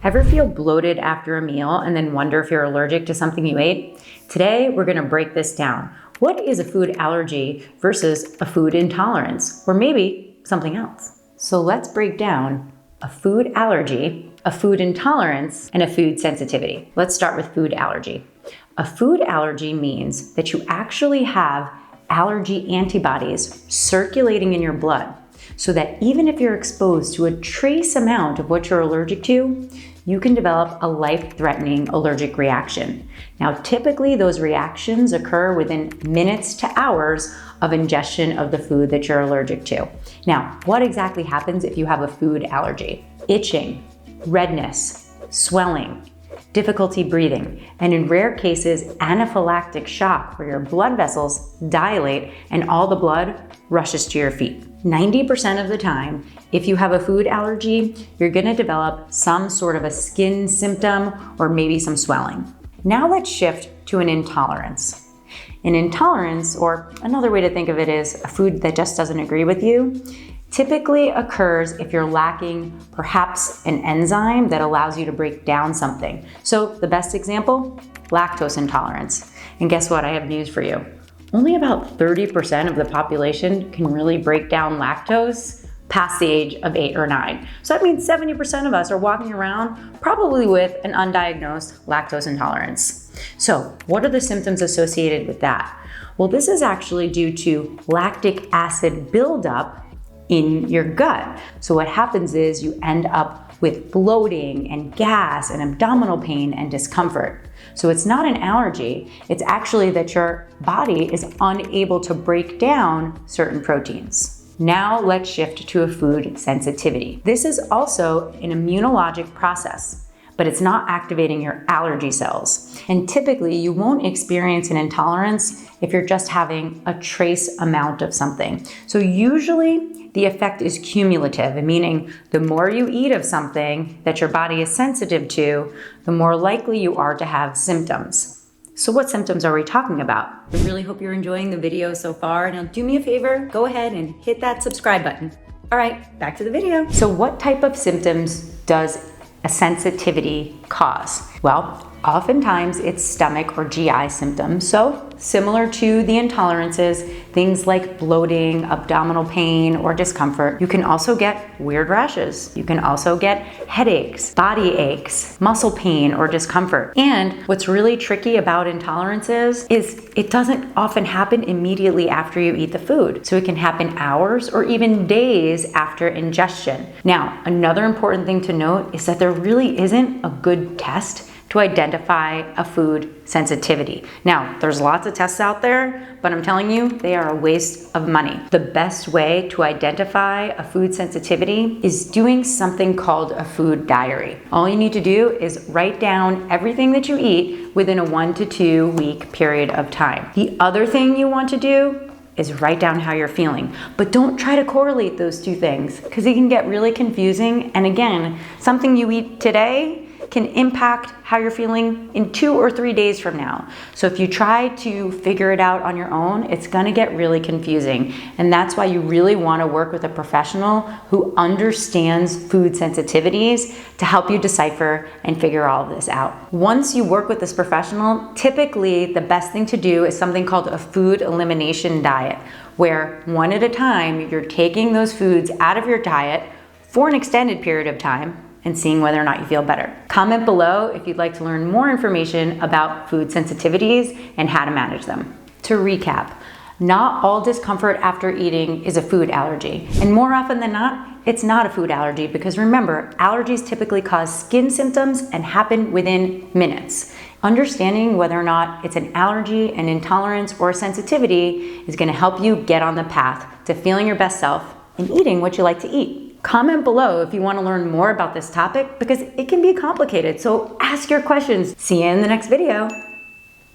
Ever feel bloated after a meal and then wonder if you're allergic to something you ate? Today, we're gonna break this down. What is a food allergy versus a food intolerance, or maybe something else? So let's break down a food allergy, a food intolerance, and a food sensitivity. Let's start with food allergy. A food allergy means that you actually have allergy antibodies circulating in your blood, so that even if you're exposed to a trace amount of what you're allergic to, you can develop a life-threatening allergic reaction. Now, typically those reactions occur within minutes to hours of ingestion of the food that you're allergic to. Now, what exactly happens if you have a food allergy? Itching, redness, swelling, difficulty breathing, and in rare cases, anaphylactic shock, where your blood vessels dilate and all the blood rushes to your feet. 90% of the time, if you have a food allergy, you're gonna develop some sort of a skin symptom or maybe some swelling. Now let's shift to an intolerance. An intolerance, or another way to think of it, is a food that just doesn't agree with you, typically occurs if you're lacking perhaps an enzyme that allows you to break down something. So the best example, lactose intolerance. And guess what? I have news for you. Only about 30% of the population can really break down lactose past the age of 8 or 9. So that means 70% of us are walking around probably with an undiagnosed lactose intolerance. So what are the symptoms associated with that? Well, this is actually due to lactic acid buildup in your gut. So what happens is you end up with bloating and gas and abdominal pain and discomfort. So it's not an allergy, it's actually that your body is unable to break down certain proteins. Now let's shift to a food sensitivity. This is also an immunologic process, but it's not activating your allergy cells. And typically you won't experience an intolerance if you're just having a trace amount of something. So usually the effect is cumulative, meaning the more you eat of something that your body is sensitive to, the more likely you are to have symptoms. So what symptoms are we talking about? I really hope you're enjoying the video so far. Now do me a favor, go ahead and hit that subscribe button. All right, back to the video. So what type of symptoms does a sensitivity cause? Well, oftentimes it's stomach or GI symptoms. So similar to the intolerances, things like bloating, abdominal pain, or discomfort. You can also get weird rashes. You can also get headaches, body aches, muscle pain, or discomfort. And what's really tricky about intolerances is it doesn't often happen immediately after you eat the food. So it can happen hours or even days after ingestion. Now, another important thing to note is that there really isn't a good test to identify a food sensitivity. Now, there's lots of tests out there, but I'm telling you, they are a waste of money. The best way to identify a food sensitivity is doing something called a food diary. All you need to do is write down everything that you eat within a 1 to 2 week period of time. The other thing you want to do is write down how you're feeling. But don't try to correlate those two things, because it can get really confusing. And again, something you eat today can impact how you're feeling in 2 or 3 days from now. So if you try to figure it out on your own, it's gonna get really confusing. And that's why you really wanna work with a professional who understands food sensitivities to help you decipher and figure all of this out. Once you work with this professional, typically the best thing to do is something called a food elimination diet, where one at a time, you're taking those foods out of your diet for an extended period of time and seeing whether or not you feel better. Comment below if you'd like to learn more information about food sensitivities and how to manage them. To recap, not all discomfort after eating is a food allergy. And more often than not, it's not a food allergy, because remember, allergies typically cause skin symptoms and happen within minutes. Understanding whether or not it's an allergy, an intolerance, or a sensitivity is gonna help you get on the path to feeling your best self and eating what you like to eat. Comment below if you want to learn more about this topic, because it can be complicated. So ask your questions. See you in the next video.